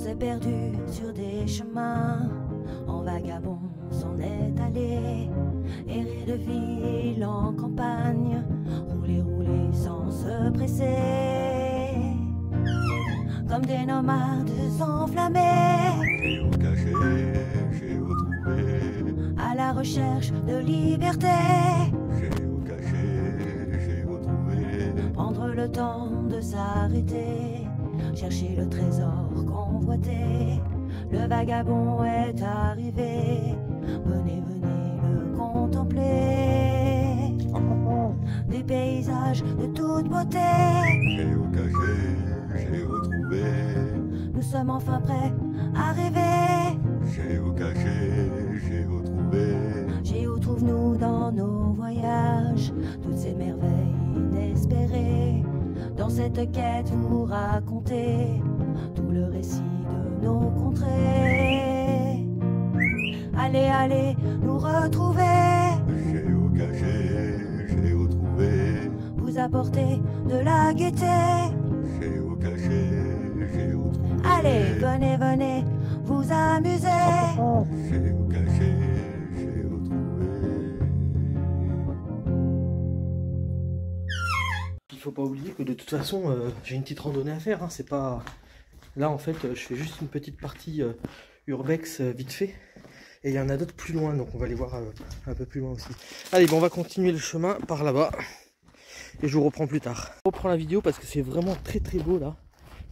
s'est perdu sur des chemins, en vagabond s'en est allé, errer de ville en campagne, rouler, rouler sans se presser, comme des nomades enflammés, Géocaché, géotrouvé, à la recherche de liberté. géocaché, géotrouvé, Prendre le temps de s'arrêter, chercher le trésor convoité. Le vagabond est arrivé, venez, venez le contempler. Des paysages de toute beauté, géocaché, géotrouvé, nous sommes enfin prêts à rêver. géocaché, géotrouvé, Géo trouve-nous dans nos voyages, toutes ces merveilles inespérées. Dans cette quête vous racontez tout le récit de nos contrées. Allez, allez nous retrouver, géocaché, géotrouvé, vous apporter de la gaieté. géocaché, géotrouvé, Allez, venez, venez vous amuser. géocaché, géotrouvé. Il faut pas oublier que de toute façon j'ai une petite randonnée à faire, hein. C'est pas... Là en fait je fais juste une petite partie urbex vite fait. Et il y en a d'autres plus loin, donc on va les voir un peu plus loin aussi. Allez, bon, on va continuer le chemin par là-bas. Et je vous reprends plus tard. Je reprends la vidéo parce que c'est vraiment très très beau là.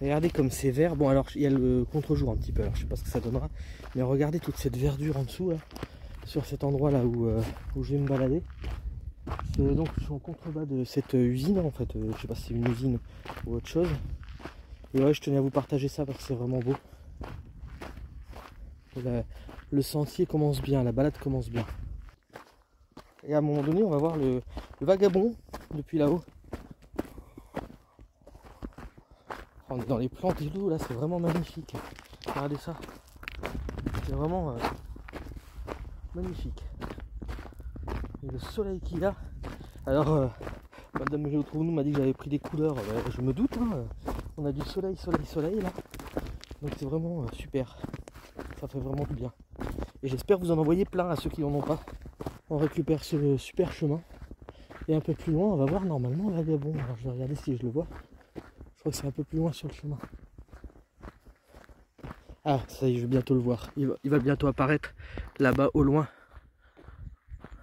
Regardez comme c'est vert. Bon alors il y a le contre-jour un petit peu, alors je sais pas ce que ça donnera. Mais regardez toute cette verdure en dessous là. Sur cet endroit là où je vais me balader. Donc je suis en contrebas de cette usine en fait. Je sais pas si c'est une usine ou autre chose. Et ouais, je tenais à vous partager ça parce que c'est vraiment beau. Le sentier commence bien, la balade commence bien. Et à un moment donné, on va voir le vagabond depuis là-haut. On est dans les plantes et tout, là, c'est vraiment magnifique. Regardez ça. C'est vraiment magnifique. Et le soleil qu'il y a. Alors, Madame Géotrouve-nous m'a dit que j'avais pris des couleurs. Je me doute, hein. On a du soleil, soleil, soleil là. Donc c'est vraiment super. Ça fait vraiment du bien. Et j'espère vous en envoyer plein à ceux qui n'en ont pas. On récupère ce super chemin. Et un peu plus loin, on va voir normalement le vagabond. Alors je vais regarder si je le vois. Je crois que c'est un peu plus loin sur le chemin. Ah, ça y est, je vais bientôt le voir. Il va bientôt apparaître là-bas au loin.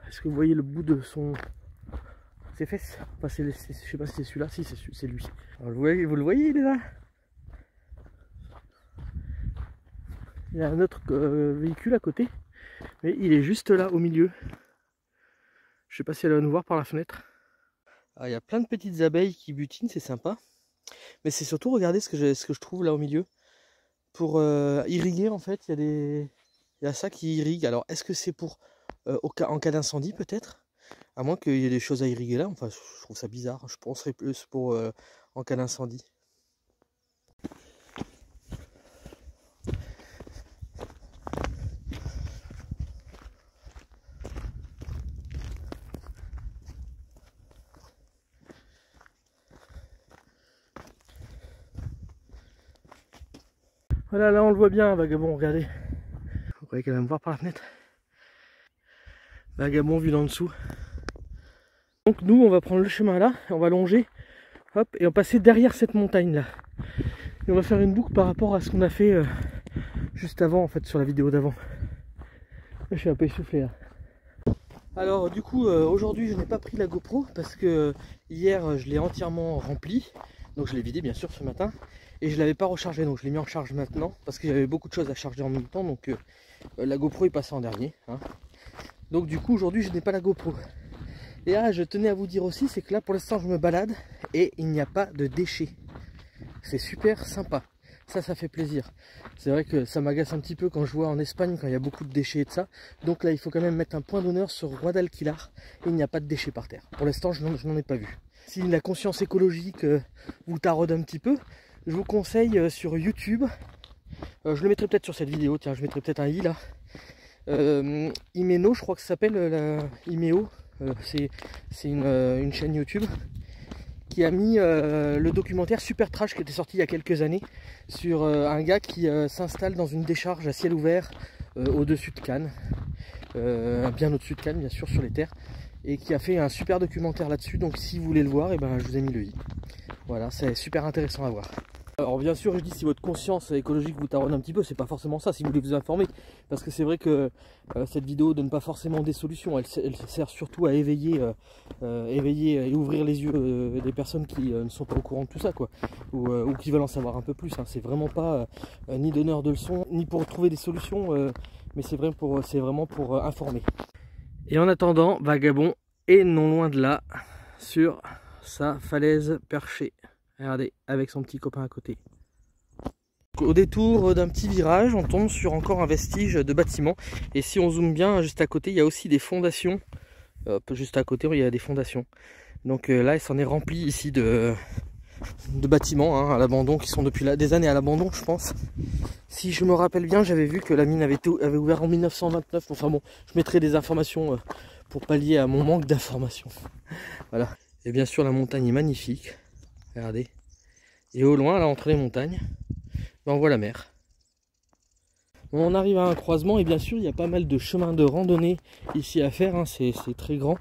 Est-ce que vous voyez le bout de ses fesses? Enfin, je sais pas si c'est celui-là. Si, c'est lui. Alors, vous le voyez, il est là. Il y a un autre véhicule à côté, mais il est juste là au milieu. Je sais pas si elle va nous voir par la fenêtre. Alors, il y a plein de petites abeilles qui butinent, c'est sympa. Mais c'est surtout, regardez ce que je trouve là au milieu. Pour irriguer en fait, il y a ça qui irrigue. Alors est-ce que c'est pour en cas d'incendie peut-être? À moins qu'il y ait des choses à irriguer là. Enfin, je trouve ça bizarre. Je penserais plus pour en cas d'incendie. Voilà, là on le voit bien, vagabond, regardez. Vous croyez qu'elle va me voir par la fenêtre? Vagabond vu d'en dessous. Donc nous on va prendre le chemin là, on va longer, hop, et on va passer derrière cette montagne là. Et on va faire une boucle par rapport à ce qu'on a fait juste avant en fait sur la vidéo d'avant. Je suis un peu essoufflé là. Alors du coup aujourd'hui je n'ai pas pris la GoPro parce que hier je l'ai entièrement rempli. Donc je l'ai vidé bien sûr ce matin. Et je ne l'avais pas rechargé, donc je l'ai mis en charge maintenant. Parce qu'il y avait beaucoup de choses à charger en même temps. Donc la GoPro est passée en dernier. Hein. Donc du coup aujourd'hui je n'ai pas la GoPro. Et là je tenais à vous dire aussi, c'est que là pour l'instant je me balade. Et il n'y a pas de déchets. C'est super sympa. Ça fait plaisir. C'est vrai que ça m'agace un petit peu quand je vois en Espagne quand il y a beaucoup de déchets et de ça. Donc là il faut quand même mettre un point d'honneur sur Guadalquivir. Il n'y a pas de déchets par terre. Pour l'instant je n'en ai pas vu. Si la conscience écologique vous taraude un petit peu, je vous conseille sur YouTube, je le mettrai peut-être sur cette vidéo, tiens je mettrai peut-être un i là, Imeno je crois que ça s'appelle, Imeo, c'est une chaîne YouTube, qui a mis le documentaire Super Trash qui était sorti il y a quelques années sur un gars qui s'installe dans une décharge à ciel ouvert au-dessus de Cannes, bien au-dessus de Cannes bien sûr, sur les terres, et qui a fait un super documentaire là-dessus. Donc si vous voulez le voir, et ben, je vous ai mis le i. Voilà, c'est super intéressant à voir. Alors bien sûr, je dis, si votre conscience écologique vous taronne un petit peu, c'est pas forcément ça, si vous voulez vous informer, parce que c'est vrai que cette vidéo donne pas forcément des solutions, elle sert surtout à éveiller et ouvrir les yeux des personnes qui ne sont pas au courant de tout ça, quoi, ou qui veulent en savoir un peu plus, hein. C'est vraiment pas ni donneur de leçons, ni pour trouver des solutions, mais c'est vraiment pour informer. Et en attendant, Vagabond est non loin de là, sur sa falaise perchée. Regardez, avec son petit copain à côté. Au détour d'un petit virage, on tombe sur encore un vestige de bâtiment. Et si on zoome bien, juste à côté, il y a aussi des fondations. Hop, juste à côté, il y a des fondations. Donc là, il s'en est rempli ici de bâtiments, hein, à l'abandon, qui sont depuis des années à l'abandon, je pense. Si je me rappelle bien, j'avais vu que la mine avait ouvert en 1929. Enfin bon, je mettrai des informations pour pallier à mon manque d'informations. Voilà. Et bien sûr, la montagne est magnifique. Regardez. Et au loin, là, entre les montagnes, ben, on voit la mer. On arrive à un croisement et bien sûr, il y a pas mal de chemins de randonnée ici à faire, hein. C'est très grand.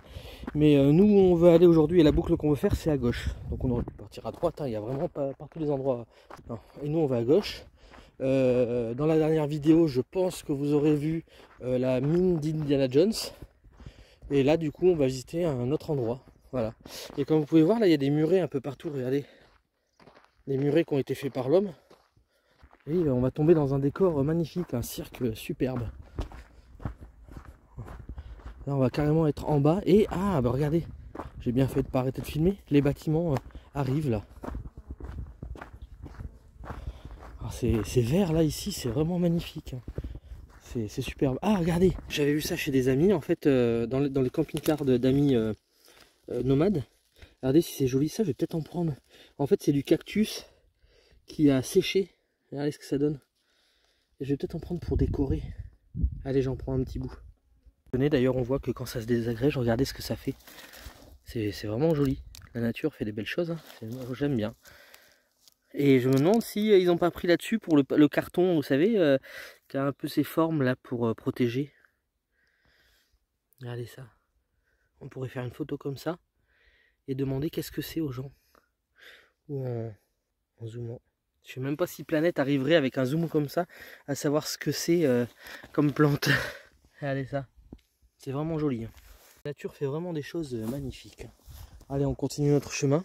Mais nous, où on veut aller aujourd'hui et la boucle qu'on veut faire, c'est à gauche. Donc on aurait pu partir à droite, hein. Il y a vraiment pas partout les endroits. Non. Et nous, on va à gauche. Dans la dernière vidéo, je pense que vous aurez vu la mine d'Indiana Jones. Et là, du coup, on va visiter un autre endroit. Voilà. Et comme vous pouvez voir, là, il y a des murets un peu partout. Regardez. Les murets qui ont été faits par l'homme. Et on va tomber dans un décor magnifique, un cirque superbe. Là, on va carrément être en bas. Et, ah, bah regardez, j'ai bien fait de ne pas arrêter de filmer. Les bâtiments arrivent là. C'est vert là, ici, c'est vraiment magnifique. C'est superbe. Ah, regardez, j'avais vu ça chez des amis, en fait, dans les camping-cars d'amis nomades. Regardez si c'est joli ça, je vais peut-être en prendre. En fait, c'est du cactus qui a séché. Regardez ce que ça donne. Et je vais peut-être en prendre pour décorer. Allez, j'en prends un petit bout. D'ailleurs, on voit que quand ça se désagrège, regardez ce que ça fait. C'est vraiment joli. La nature fait des belles choses, hein. J'aime bien. Et je me demande si ils n'ont pas pris là-dessus pour le carton, vous savez, qui a un peu ces formes là pour protéger. Regardez ça. On pourrait faire une photo comme ça et demander qu'est-ce que c'est aux gens. Ou en zoomant. Je sais même pas si Planète arriverait avec un zoom comme ça à savoir ce que c'est comme plante. Regardez ça. C'est vraiment joli, hein. La nature fait vraiment des choses magnifiques. Allez, on continue notre chemin.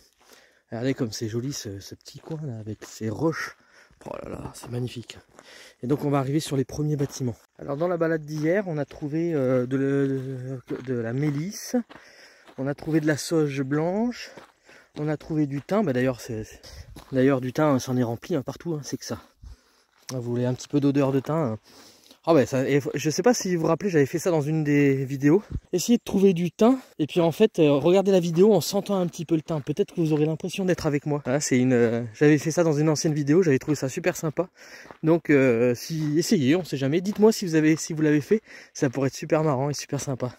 Regardez comme c'est joli ce petit coin là avec ces roches. Oh là là, c'est magnifique. Et donc on va arriver sur les premiers bâtiments. Alors dans la balade d'hier, on a trouvé de la mélisse. On a trouvé de la sauge blanche. On a trouvé du thym. Bah, d'ailleurs du thym, ça en est rempli, hein, partout, hein, c'est que ça. Vous voulez un petit peu d'odeur de thym, hein. Ah ouais, je sais pas si vous vous rappelez, j'avais fait ça dans une des vidéos. Essayez de trouver du thym et puis en fait, regardez la vidéo en sentant un petit peu le thym. Peut-être que vous aurez l'impression d'être avec moi. Voilà, j'avais fait ça dans une ancienne vidéo, j'avais trouvé ça super sympa. Donc essayez, on sait jamais. Dites-moi si vous l'avez fait, ça pourrait être super marrant et super sympa.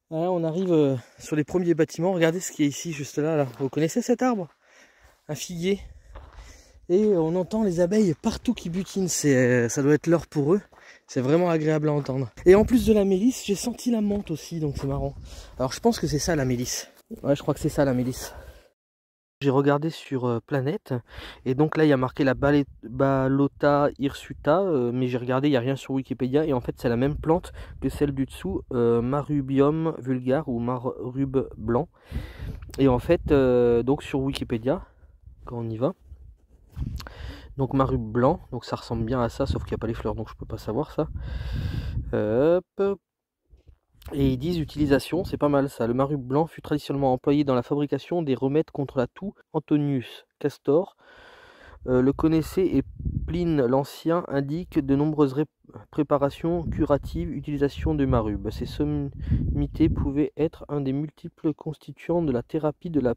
Voilà, on arrive sur les premiers bâtiments. Regardez ce qui est ici, juste là. Vous connaissez cet arbre? Un figuier. Et on entend les abeilles partout qui butinent. Ça doit être l'heure pour eux. C'est vraiment agréable à entendre. Et en plus de la mélisse, j'ai senti la menthe aussi, donc c'est marrant. Alors je pense que c'est ça la mélisse. Ouais, je crois que c'est ça la mélisse. J'ai regardé sur Planète, et donc là il y a marqué la Balota hirsuta, mais j'ai regardé, il n'y a rien sur Wikipédia, et en fait c'est la même plante que celle du dessous, Marubium vulgare ou Marrube blanc. Et en fait, donc sur Wikipédia, quand on y va, donc marrube blanc, donc ça ressemble bien à ça, sauf qu'il n'y a pas les fleurs, donc je peux pas savoir ça. Hop. Et ils disent utilisation, c'est pas mal ça. Le marrube blanc fut traditionnellement employé dans la fabrication des remèdes contre la toux. Antonius Castor le connaissait et Pline l'Ancien indique de nombreuses préparations curatives, utilisation de marrube. Ces sommités pouvaient être un des multiples constituants de la thérapie de la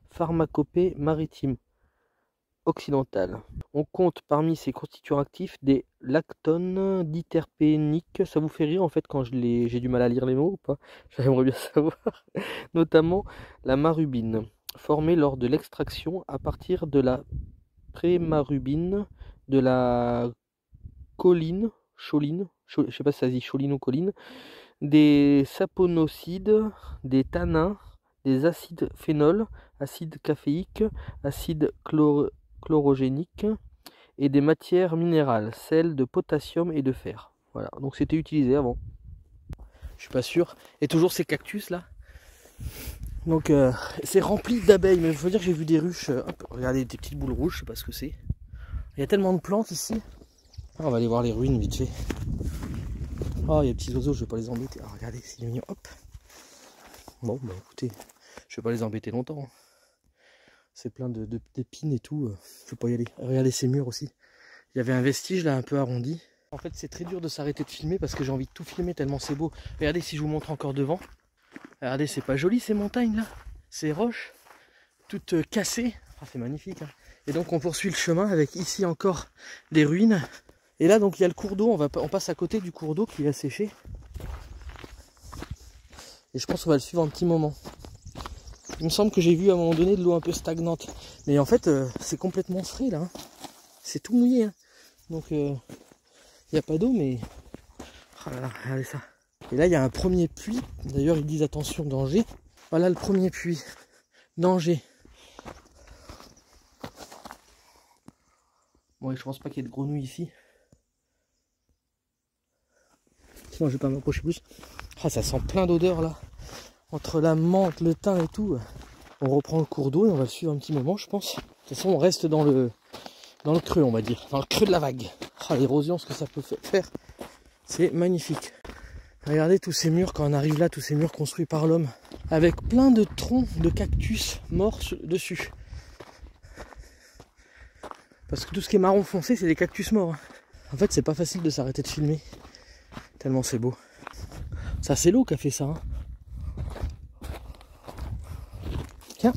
pharmacopée maritime occidentale. On compte parmi ces constituants actifs des lactones diterpéniques. Ça vous fait rire en fait quand j'ai du mal à lire les mots ou pas? J'aimerais bien savoir. Notamment la marubine. formés lors de l'extraction à partir de la prémarubine, de la choline, je sais pas si ça se dit choline ou choline, des saponocides, des tannins, des acides phénols, acide caféique, acide chlorogénique et des matières minérales, sel de potassium et de fer. Voilà, donc c'était utilisé avant. Je suis pas sûr. Et toujours ces cactus là. Donc c'est rempli d'abeilles, mais il faut dire que j'ai vu des ruches. Regardez des petites boules rouges, je sais pas ce que c'est. Il y a tellement de plantes ici. Ah, on va aller voir les ruines vite fait. Oh, il y a des petits oiseaux, je vais pas les embêter. Ah, regardez, c'est mignon. Hop. Bon, bah écoutez, je vais pas les embêter longtemps. C'est plein d'épines et tout. Je vais pas y aller. Regardez ces murs aussi. Il y avait un vestige là un peu arrondi. En fait, c'est très dur de s'arrêter de filmer parce que j'ai envie de tout filmer tellement c'est beau. Regardez si je vous montre encore devant. Regardez, c'est pas joli ces montagnes là. Ces roches toutes cassées. Ah, c'est magnifique. Hein. Et donc on poursuit le chemin avec ici encore des ruines. Et là donc il y a le cours d'eau. On passe à côté du cours d'eau qui va sécher. Et je pense qu'on va le suivre un petit moment. Il me semble que j'ai vu à un moment donné de l'eau un peu stagnante. Mais en fait c'est complètement frais là. Hein. C'est tout mouillé. Hein. Donc il n'y a pas d'eau mais... Oh là là, regardez ça. Et là il y a un premier puits. D'ailleurs ils disent attention, danger. Voilà le premier puits. Danger. Bon, je pense pas qu'il y ait de grenouilles ici. Sinon je vais pas m'approcher plus. Ah, ça sent plein d'odeurs là. Entre la menthe, le thym et tout. On reprend le cours d'eau et on va le suivre un petit moment je pense. De toute façon on reste dans le creux on va dire. Dans le creux de la vague. Ah, l'érosion, ce que ça peut faire. C'est magnifique. Regardez tous ces murs quand on arrive là. Tous ces murs construits par l'homme. Avec plein de troncs de cactus morts dessus. Parce que tout ce qui est marron foncé, c'est des cactus morts. En fait, c'est pas facile de s'arrêter de filmer. Tellement c'est beau. Ça, c'est l'eau qui a fait ça. Hein. Tiens,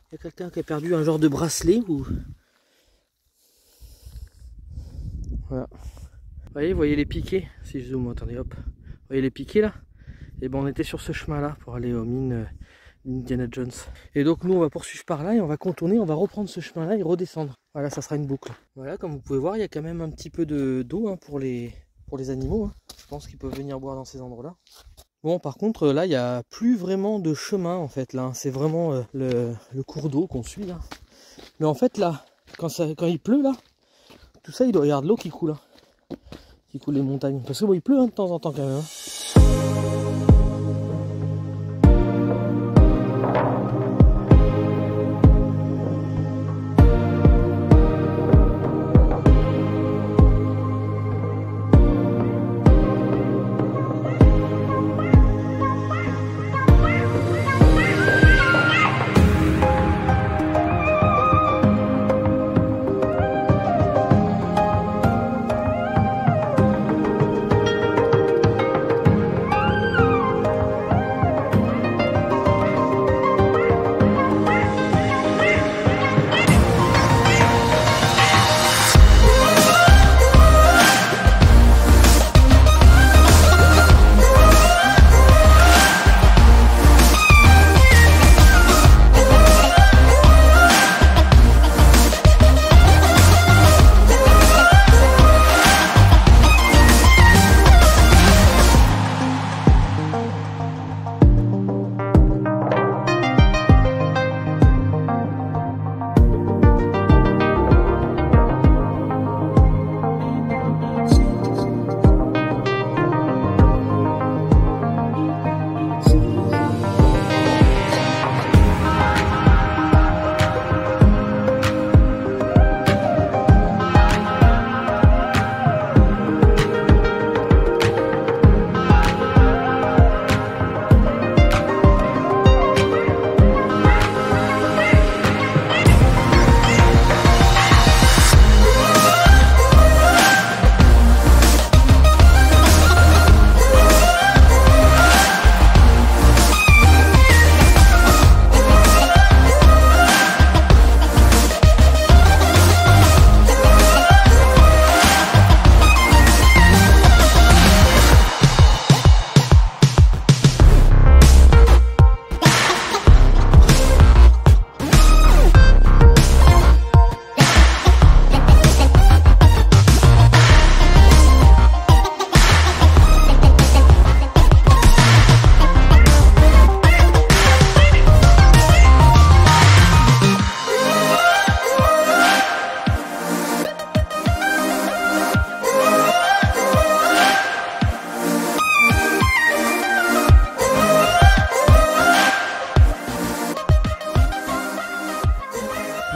il y a quelqu'un qui a perdu un genre de bracelet ou... Voilà. Vous voyez les piquets. Si je zoome, attendez, hop. Vous voyez les piquets là? Et ben on était sur ce chemin-là pour aller aux mines Indiana Jones. Et donc nous on va poursuivre par là et on va contourner, on va reprendre ce chemin-là et redescendre. Voilà, ça sera une boucle. Voilà, comme vous pouvez voir, il y a quand même un petit peu d'eau hein, pour les animaux. Hein. Je pense qu'ils peuvent venir boire dans ces endroits-là. Bon, par contre, là, il n'y a plus vraiment de chemin, en fait. Là, c'est vraiment le cours d'eau qu'on suit, là. Mais en fait, là, quand il pleut, là, tout ça, il doit y avoir de l'eau qui coule. Hein, qui coule les montagnes. Parce que bon, il pleut hein, de temps en temps, quand même. Hein.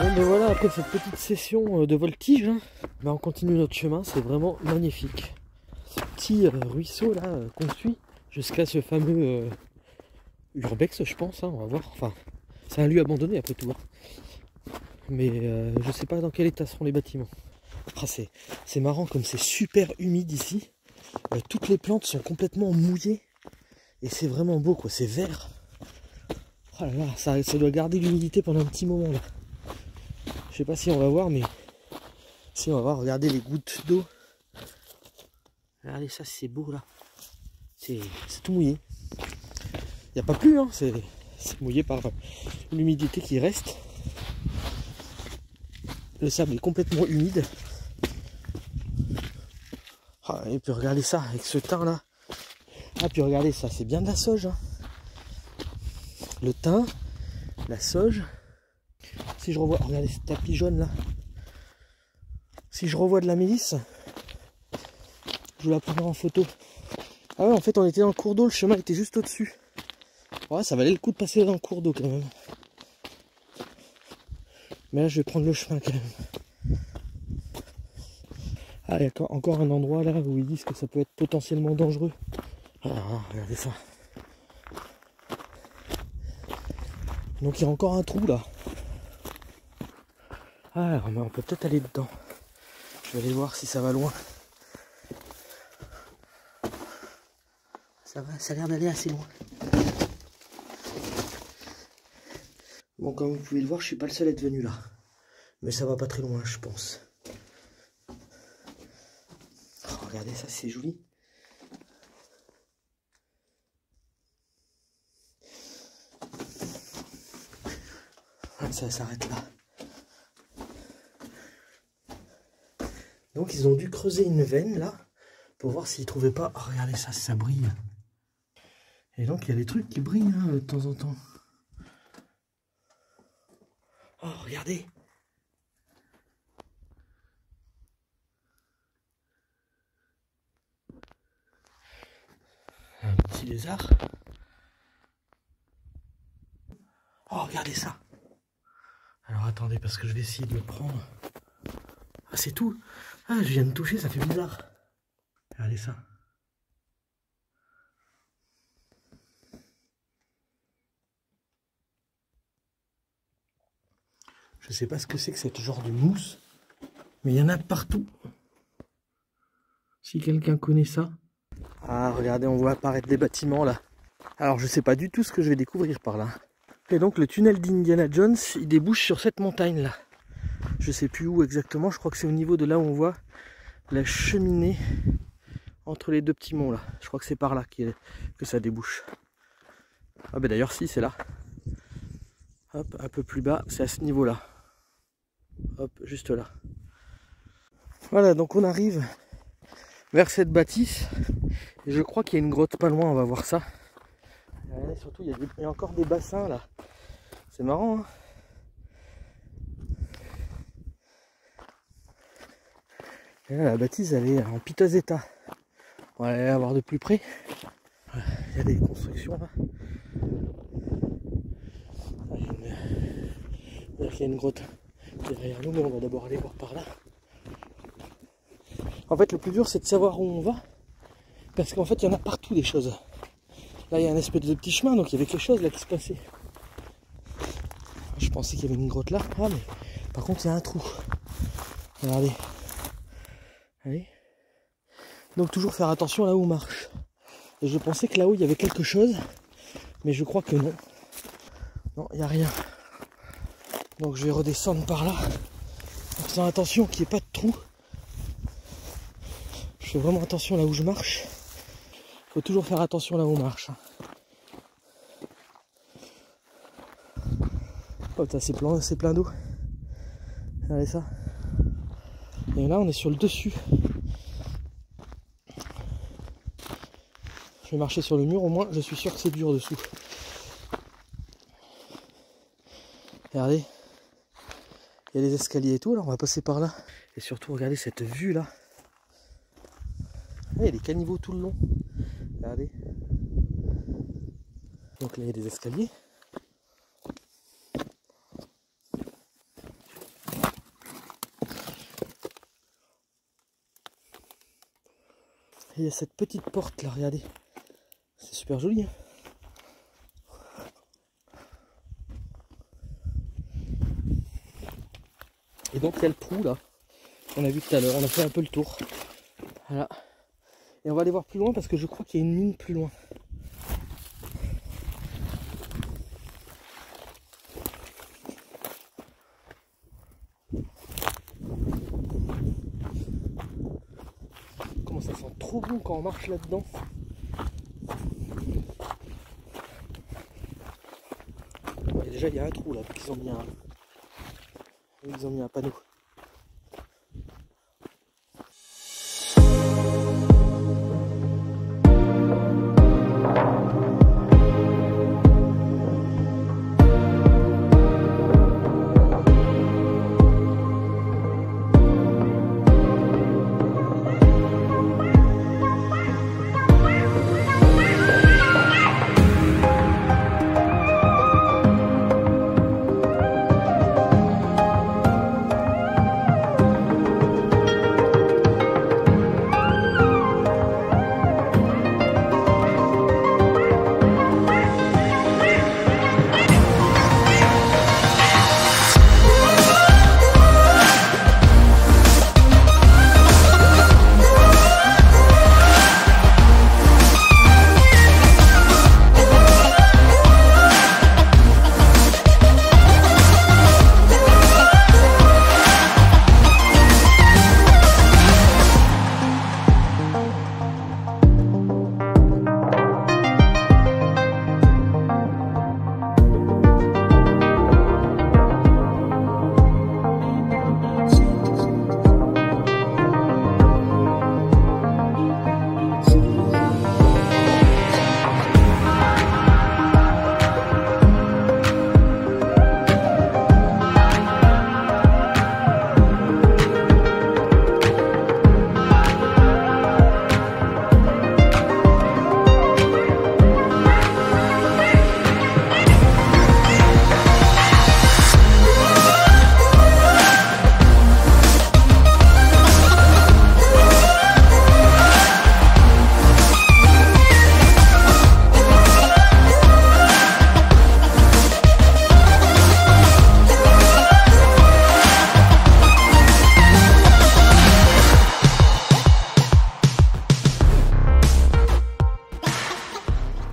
Bon ben voilà, après cette petite session de voltige, hein, ben on continue notre chemin, c'est vraiment magnifique. Ce petit ruisseau là qu'on suit jusqu'à ce fameux urbex, je pense, hein, on va voir. Enfin, c'est un lieu abandonné après tout. Hein. Mais je sais pas dans quel état seront les bâtiments. Ah, c'est marrant comme c'est super humide ici. Toutes les plantes sont complètement mouillées. Et c'est vraiment beau quoi, c'est vert. Oh là là, ça doit garder l'humidité pendant un petit moment là. Je sais pas si on va voir, mais si on va voir, regardez les gouttes d'eau. Regardez ça, c'est beau là. C'est tout mouillé. Il n'y a pas plu, hein, c'est mouillé par l'humidité qui reste. Le sable est complètement humide. Ah, et puis regardez ça, avec ce thym là. Ah, puis regardez ça, c'est bien de la sauge. Hein. Le thym, la sauge. Si je revois, regardez ce tapis jaune là. Si je revois de la mélisse, je vous la prendrai en photo. Ah ouais, en fait on était dans le cours d'eau, le chemin était juste au-dessus. Ouais, ça valait le coup de passer dans le cours d'eau quand même. Mais là je vais prendre le chemin quand même. Ah, il y a encore un endroit là où ils disent que ça peut être potentiellement dangereux. Ah, regardez ça. Donc il y a encore un trou là. Ah, on peut peut-être aller dedans. Je vais aller voir si ça va loin. Ça va, ça a l'air d'aller assez loin. Bon, comme vous pouvez le voir, je suis pas le seul à être venu là. Mais ça va pas très loin, je pense. Oh, regardez ça, c'est joli. Ça s'arrête là. Donc ils ont dû creuser une veine là pour voir s'ils trouvaient pas. Oh, regardez ça, ça brille. Et donc il y a des trucs qui brillent hein, de temps en temps. Oh, regardez. Un petit lézard. Oh, regardez ça. Alors attendez, parce que je vais essayer de le prendre. Ah, c'est tout. Ah, je viens de toucher, ça fait bizarre. Regardez ça. Je sais pas ce que c'est que ce genre de mousse, mais il y en a partout. Si quelqu'un connaît ça. Ah, regardez, on voit apparaître des bâtiments là. Alors je sais pas du tout ce que je vais découvrir par là. Et donc le tunnel d'Indiana Jones, il débouche sur cette montagne là. Je sais plus où exactement, je crois que c'est au niveau de là où on voit la cheminée entre les deux petits monts là. Je crois que c'est par là que ça débouche. Ah ben d'ailleurs si, c'est là. Hop, un peu plus bas, c'est à ce niveau là. Hop, juste là. Voilà, donc on arrive vers cette bâtisse. Et je crois qu'il y a une grotte pas loin, on va voir ça. Et surtout, il y a encore des bassins là. C'est marrant, hein. Et là, la bâtisse, elle est en piteux état. On va aller la voir de plus près. Il y a des constructions là. Il y a une grotte derrière nous, mais on va d'abord aller voir par là. En fait, le plus dur, c'est de savoir où on va. Parce qu'en fait, il y en a partout des choses. Là, il y a un espèce de petit chemin, donc il y avait quelque chose là qui se passait. Je pensais qu'il y avait une grotte là. Ah, mais par contre, il y a un trou. Regardez. Allez. Donc, toujours faire attention là où on marche. Et je pensais que là-haut, il y avait quelque chose. Mais je crois que non. Non, il n'y a rien. Donc, je vais redescendre par là. En faisant attention qu'il n'y ait pas de trou. Je fais vraiment attention là où je marche. Il faut toujours faire attention là où on marche. Oh, c'est plein d'eau. Regardez ça. Et là, on est sur le dessus. Je vais marcher sur le mur, au moins, je suis sûr que c'est dur dessous. Regardez. Il y a des escaliers et tout, là, on va passer par là. Et surtout, regardez cette vue là. Il y a des caniveaux tout le long. Regardez. Donc là il y a des escaliers. il y a cette petite porte là, regardez. C'est super joli. Hein. Et donc il y a le trou là, qu'on a vu tout à l'heure, on a fait un peu le tour. Voilà. Et on va aller voir plus loin parce que je crois qu'il y a une mine plus loin. Comment ça sent trop bon quand on marche là-dedans. Ouais, déjà il y a un trou là, ils ont mis un panneau.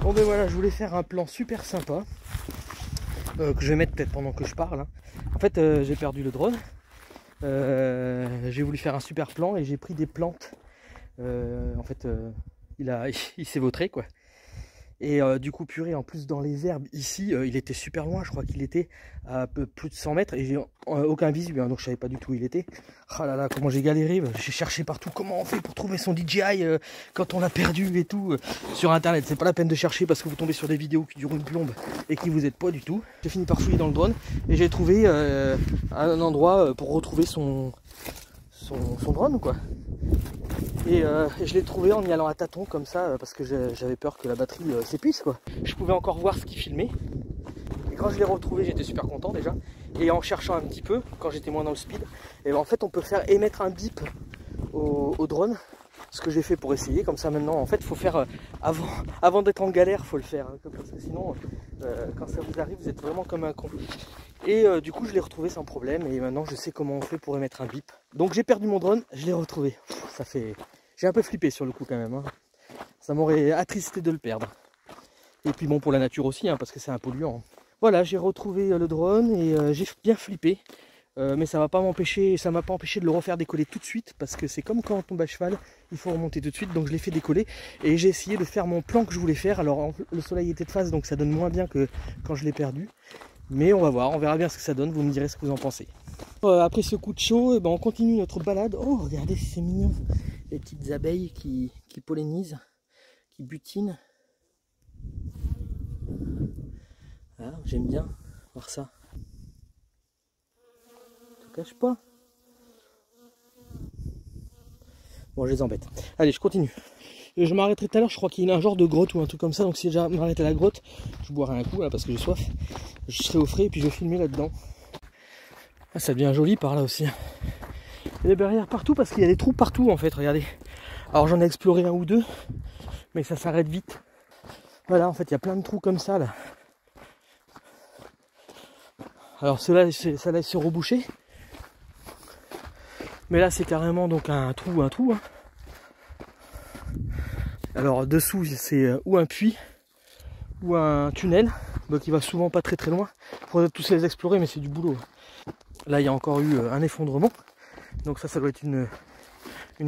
Bon ben voilà, je voulais faire un plan super sympa que je vais mettre peut-être pendant que je parle. Hein. En fait, j'ai perdu le drone. J'ai voulu faire un super plan et j'ai pris des plantes. En fait, il s'est vautré quoi. Et du coup, purée, en plus dans les herbes ici, il était super loin. Je crois qu'il était à plus de 100 mètres et j'ai aucun visu, hein, donc je savais pas du tout où il était. Ah là là, comment j'ai galéré. J'ai cherché partout comment on fait pour trouver son DJI quand on l'a perdu et tout sur internet. C'est pas la peine de chercher parce que vous tombez sur des vidéos qui durent une plombe et qui vous aident pas du tout. J'ai fini par fouiller dans le drone et j'ai trouvé un endroit pour retrouver son drone quoi. Et je l'ai trouvé en y allant à tâtons comme ça parce que j'avais peur que la batterie s'épuise quoi. Je pouvais encore voir ce qu'il filmait. Et quand je l'ai retrouvé, j'étais super content déjà. Et en cherchant un petit peu, quand j'étais moins dans le speed, et ben en fait on peut faire émettre un bip au drone. Ce que j'ai fait pour essayer, comme ça maintenant en fait il faut faire avant d'être en galère, faut le faire hein, parce que sinon quand ça vous arrive vous êtes vraiment comme un con. Et du coup je l'ai retrouvé sans problème et maintenant je sais comment on fait pour émettre un bip. Donc j'ai perdu mon drone, je l'ai retrouvé. Ça fait, j'ai un peu flippé sur le coup quand même. Hein. Ça m'aurait attristé de le perdre. Et puis bon pour la nature aussi hein, parce que c'est un polluant. Voilà, j'ai retrouvé le drone et j'ai bien flippé. Mais ça m'a pas empêché de le refaire décoller tout de suite parce que c'est comme quand on tombe à cheval, il faut remonter tout de suite. Donc je l'ai fait décoller et j'ai essayé de faire mon plan que je voulais faire. Alors le soleil était de face donc ça donne moins bien que quand je l'ai perdu. Mais on va voir, on verra bien ce que ça donne, vous me direz ce que vous en pensez. Après ce coup de chaud, eh ben, on continue notre balade. Oh regardez c'est mignon, les petites abeilles qui pollinisent, qui butinent. Ah, j'aime bien voir ça. Cache pas. Bon, je les embête. Allez, je continue. Et je m'arrêterai tout à l'heure, je crois qu'il y a un genre de grotte ou un truc comme ça. Donc si je m'arrête à la grotte, je boirai un coup là parce que j'ai soif. Je serai au frais et puis je vais filmer là-dedans. Ah, ça devient joli par là aussi. Il y a des barrières partout parce qu'il y a des trous partout en fait, regardez. Alors j'en ai exploré un ou deux, mais ça s'arrête vite. Voilà, en fait il y a plein de trous comme ça là. Alors ceux-là, c'est rebouché. Mais là c'est carrément donc un trou. Hein. Alors dessous c'est ou un puits ou un tunnel, donc il va souvent pas très loin. Il faudrait tous les explorer, mais c'est du boulot. Là il y a encore eu un effondrement, donc ça doit être une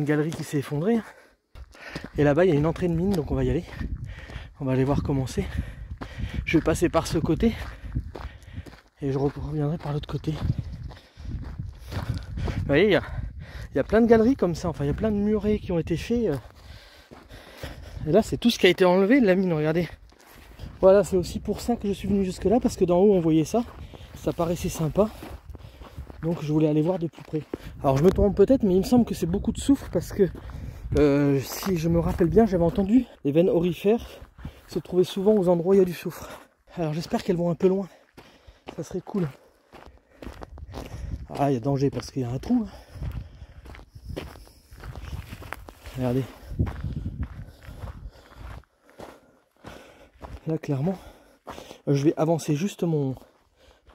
galerie qui s'est effondrée. Et là-bas il y a une entrée de mine, donc on va y aller. On va aller voir comment c'est. Je vais passer par ce côté et je reviendrai par l'autre côté. Vous voyez, il y a plein de galeries comme ça, enfin il y a plein de murets qui ont été faits. Et là c'est tout ce qui a été enlevé de la mine, regardez. Voilà, c'est aussi pour ça que je suis venu jusque là, parce que d'en haut on voyait ça, ça paraissait sympa. Donc je voulais aller voir de plus près. Alors je me trompe peut-être, mais il me semble que c'est beaucoup de soufre, parce que si je me rappelle bien, j'avais entendu les veines aurifères se trouvaient souvent aux endroits où il y a du soufre. Alors j'espère qu'elles vont un peu loin, ça serait cool. Ah, il y a danger parce qu'il y a un trou. Regardez. Là clairement, je vais avancer juste mon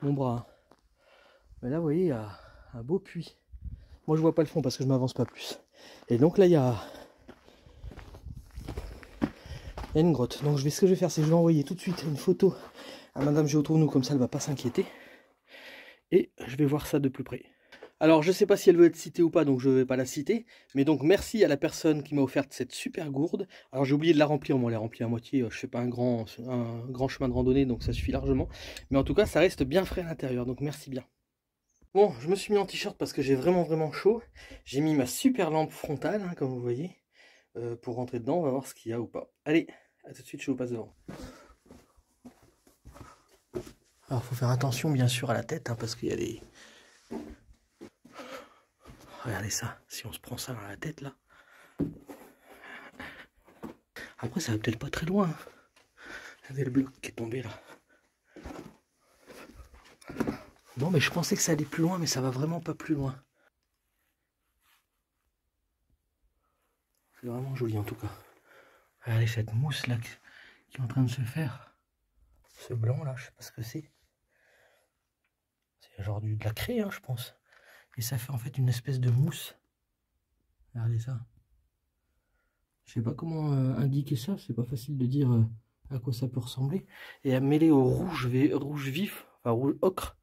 bras. Mais là vous voyez, il y a un beau puits. Moi je vois pas le fond parce que je m'avance pas plus. Et donc là il y a une grotte. Donc ce que je vais faire, c'est que je vais envoyer tout de suite une photo à Madame Géotournou, comme ça elle va pas s'inquiéter. Et je vais voir ça de plus près. Alors je sais pas si elle veut être citée ou pas, donc je vais pas la citer. Mais donc merci à la personne qui m'a offert cette super gourde. Alors j'ai oublié de la remplir, moi elle est remplie à moitié. Je fais pas un grand chemin de randonnée, donc ça suffit largement. Mais en tout cas ça reste bien frais à l'intérieur, donc merci bien. Bon, je me suis mis en t-shirt parce que j'ai vraiment chaud. J'ai mis ma super lampe frontale, hein, comme vous voyez, pour rentrer dedans. On va voir ce qu'il y a ou pas. Allez, à tout de suite, je vous passe devant. Alors faut faire attention bien sûr à la tête, hein, parce qu'il y a des... Regardez ça, si on se prend ça dans la tête là. Après ça va peut-être pas très loin. Regardez le bloc qui est tombé là. Bon mais je pensais que ça allait plus loin, mais ça va vraiment pas plus loin. C'est vraiment joli en tout cas. Regardez cette mousse là qui est en train de se faire. Ce blanc là, je sais pas ce que c'est. C'est genre de la craie, hein, je pense. Et ça fait en fait une espèce de mousse. Regardez ça. Je sais pas comment indiquer ça, c'est pas facile de dire à quoi ça peut ressembler. Et à mêler au rouge vif, enfin rouge ocre,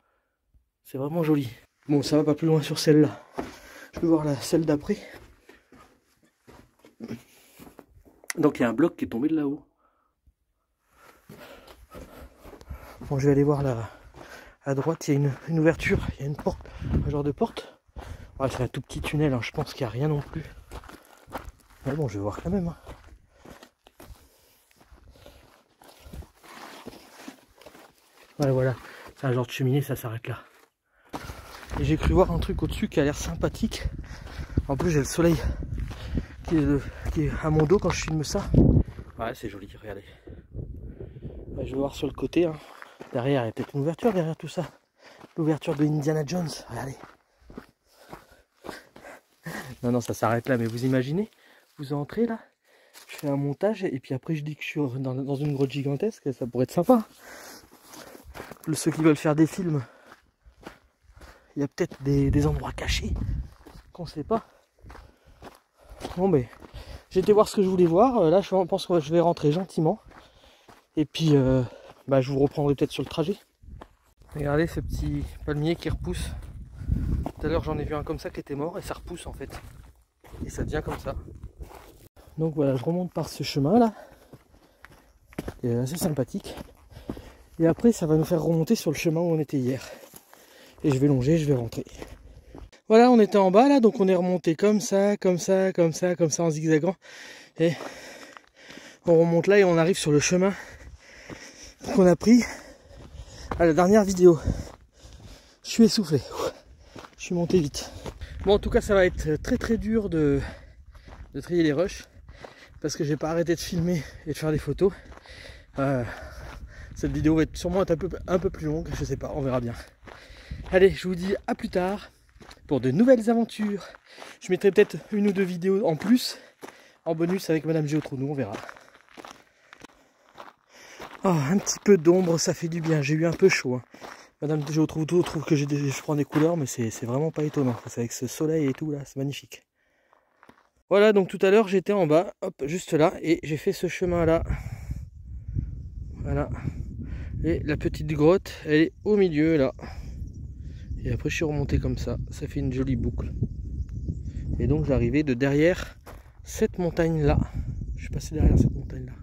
c'est vraiment joli. Bon, ça va pas plus loin sur celle-là. Je vais voir celle d'après. Donc il y a un bloc qui est tombé de là-haut. Bon, je vais aller voir là. À droite, il y a une ouverture, il y a une porte, un genre de porte. Ouais, c'est un tout petit tunnel, hein. Je pense qu'il n'y a rien non plus. Mais bon, je vais voir quand même. Hein. Ouais, voilà, c'est un genre de cheminée, ça s'arrête là. Et j'ai cru voir un truc au-dessus qui a l'air sympathique. En plus, j'ai le soleil qui est à mon dos quand je filme ça. Ouais, c'est joli, regardez. Ouais, je vais voir sur le côté. Hein. Derrière, il y a peut-être une ouverture derrière tout ça. L'ouverture de Indiana Jones, regardez. Non, ça s'arrête là, mais vous imaginez, vous entrez là, je fais un montage, et puis après je dis que je suis dans une grotte gigantesque, ça pourrait être sympa. Ceux qui veulent faire des films, il y a peut-être des endroits cachés, qu'on ne sait pas. Bon, mais j'ai été voir ce que je voulais voir, là je pense que je vais rentrer gentiment. Et puis, je vous reprendrai peut-être sur le trajet. Regardez ce petit palmier qui repousse. Tout à l'heure j'en ai vu un comme ça qui était mort et ça repousse en fait. Et ça devient comme ça. Donc voilà, je remonte par ce chemin là. Il est assez sympathique. Et après ça va nous faire remonter sur le chemin où on était hier. Et je vais longer, je vais rentrer. Voilà, on était en bas là, donc on est remonté comme ça en zigzagant. Et on remonte là et on arrive sur le chemin qu'on a pris à la dernière vidéo. Je suis essoufflé. Je suis monté vite. Bon, en tout cas, ça va être très dur de trier les rushs parce que j'ai pas arrêté de filmer et de faire des photos. Cette vidéo va être sûrement un peu plus longue, je sais pas, on verra bien. Allez, je vous dis à plus tard pour de nouvelles aventures. Je mettrai peut-être une ou deux vidéos en plus en bonus avec Madame Géotrou, on verra. Oh, un petit peu d'ombre, ça fait du bien. J'ai eu un peu chaud. Hein. Madame Géotrou trouve que je prends des couleurs, mais c'est vraiment pas étonnant. C'est avec ce soleil et tout là, c'est magnifique. Voilà, donc tout à l'heure j'étais en bas, hop, juste là, et j'ai fait ce chemin là. Voilà. Et la petite grotte, elle est au milieu là. Et après je suis remonté comme ça. Ça fait une jolie boucle. Et donc j'arrivais de derrière cette montagne là. Je suis passé derrière cette montagne là.